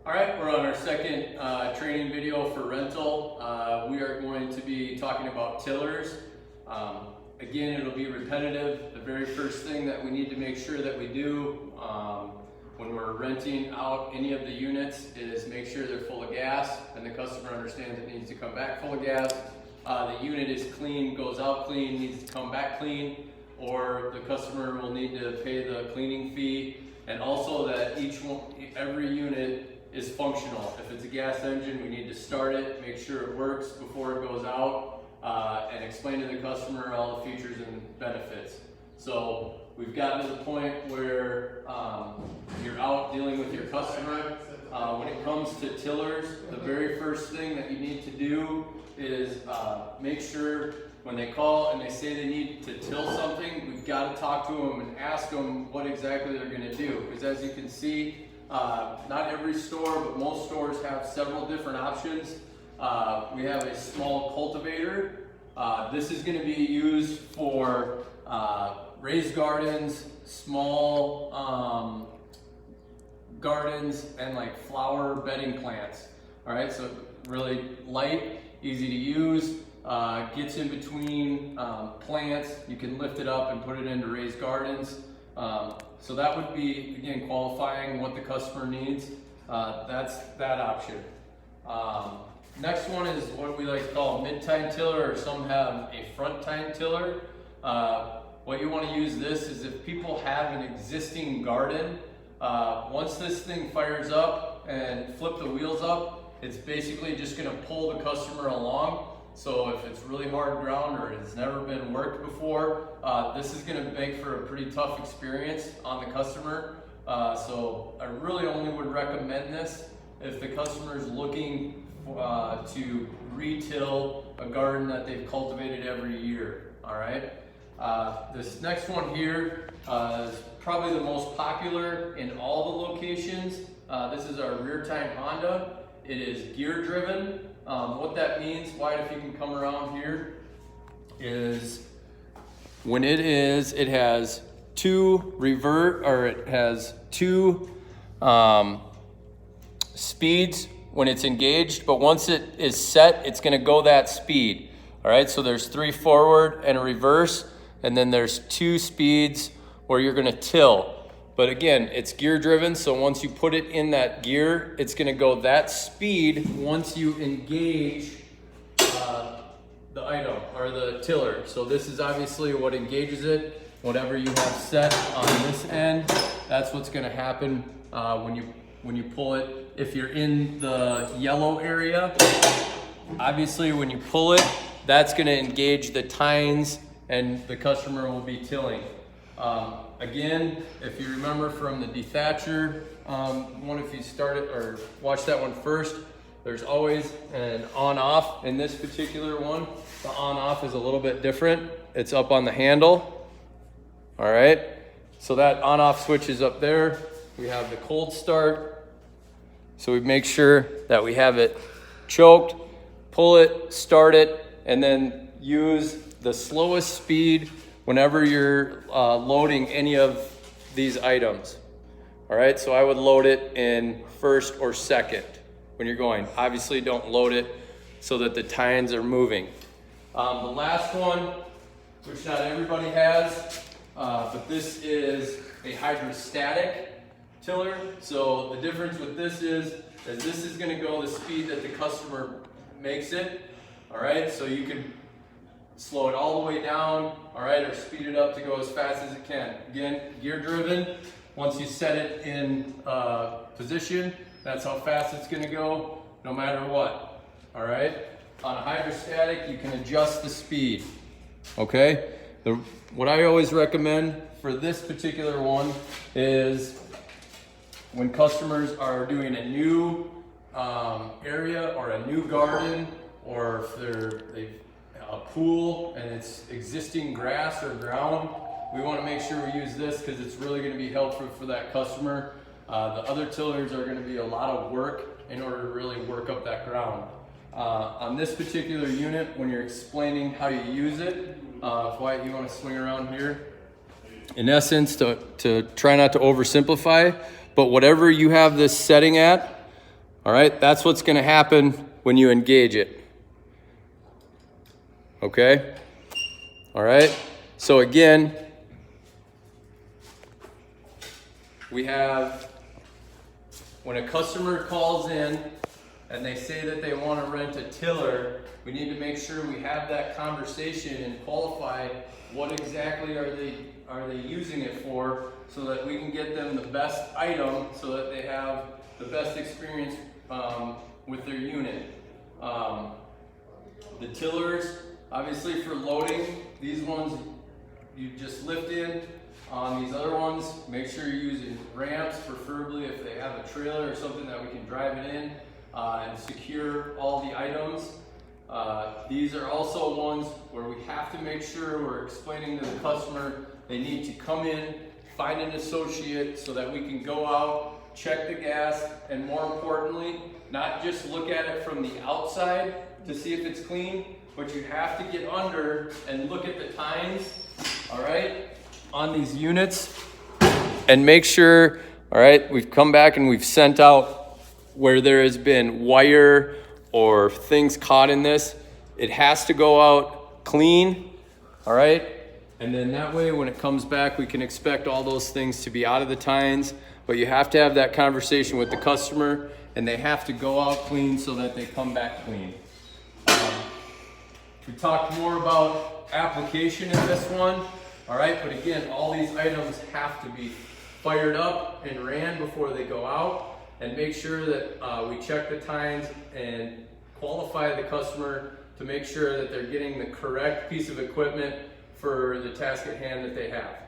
All right, we're on our second training video for rental. We are going to be talking about tillers. Again, it'll be repetitive. The very first thing that we need to make sure that we do when we're renting out any of the units is make sure they're full of gas and the customer understands it needs to come back full of gas. The unit is clean, goes out clean, needs to come back clean, or the customer will need to pay the cleaning fee. And also that every unit is functional. If it's a gas engine, we need to start it, make sure it works before it goes out, and explain to the customer all the features and benefits. So we've gotten to the point where you're out dealing with your customer. When it comes to tillers, the very first thing that you need to do is make sure when they call and they say they need to till something, we've got to talk to them and ask them what exactly they're going to do. Because as you can see, not every store, but most stores have several different options. We have a small cultivator. This is going to be used for raised gardens, small gardens, and like flower bedding plants. All right, so really light, easy to use, gets in between plants. You can lift it up and put it into raised gardens. So that would be, again, qualifying what the customer needs. That's that option. Next one is what we like to call a mid-tine tiller, or some have a front-tine tiller. What you want to use this is if people have an existing garden, once this thing fires up and flip the wheels up, it's basically just going to pull the customer along. So if it's really hard ground or it's never been worked before, this is going to make for a pretty tough experience on the customer. So I really only would recommend this if the customer is looking to retill a garden that they've cultivated every year. All right. This next one here is probably the most popular in all the locations. This is our rear tine Honda. It is gear driven. What that means, Wyatt, if you can come around here, is when it has two speeds when it's engaged, but once it is set, it's going to go that speed. All right, so there's 3 forward and a reverse, and then there's 2 speeds where you're going to till. But again, it's gear driven, so once you put it in that gear, it's going to go that speed once you engage the item or the tiller. So this is obviously what engages it. Whatever you have set on this end, that's what's going to happen when you pull it. If you're in the yellow area, obviously when you pull it, that's going to engage the tines and the customer will be tilling. Again, if you remember from the dethatcher one, if you start it or watch that one first, there's always an on-off. In this particular one, the on-off is a little bit different. It's up on the handle. All right, so that on-off switch is up there. We have the cold start. So we make sure that we have it choked, pull it, start it, and then use the slowest speed whenever you're loading any of these items. All right, so I would load it in first or second when you're going. Obviously don't load it so that the tines are moving. The last one, which not everybody has, but this is a hydrostatic tiller. So the difference with this is this is gonna go the speed that the customer makes it. All right, so you can slow it all the way down, all right, or speed it up to go as fast as it can. Again, gear driven. Once you set it in position, that's how fast it's gonna go, no matter what, all right? On a hydrostatic, you can adjust the speed, okay? What I always recommend for this particular one is when customers are doing a new area or a new garden, or if they've a pool and it's existing grass or ground, we want to make sure we use this because it's really going to be helpful for that customer. The other tillers are going to be a lot of work in order to really work up that ground. On this particular unit, when you're explaining how you use it, Wyatt, you want to swing around here? In essence, to try not to oversimplify, but whatever you have this setting at, All right, that's what's gonna happen when you engage it. Okay? All right, so again, we have, when a customer calls in and they say that they want to rent a tiller, we need to make sure we have that conversation and qualify what exactly are they using it for, so that we can get them the best item so that they have the best experience with their unit. The tillers, obviously for loading, these ones you just lift in. On these other ones, make sure you're using ramps, preferably if they have a trailer or something that we can drive it in and secure all the items. These are also ones where we have to make sure we're explaining to the customer they need to come in, find an associate so that we can go out, check the gas, and more importantly, not just look at it from the outside to see if it's clean, but you have to get under and look at the tines, all right, on these units, and make sure, all right, we've come back and we've sent out where there has been wire or things caught in this. It has to go out clean, all right? And then that way when it comes back, we can expect all those things to be out of the tines, but you have to have that conversation with the customer and they have to go out clean so that they come back clean. We talked more about application in this one. All right, but again, all these items have to be fired up and ran before they go out, and make sure that we check the tines and qualify the customer to make sure that they're getting the correct piece of equipment for the task at hand that they have.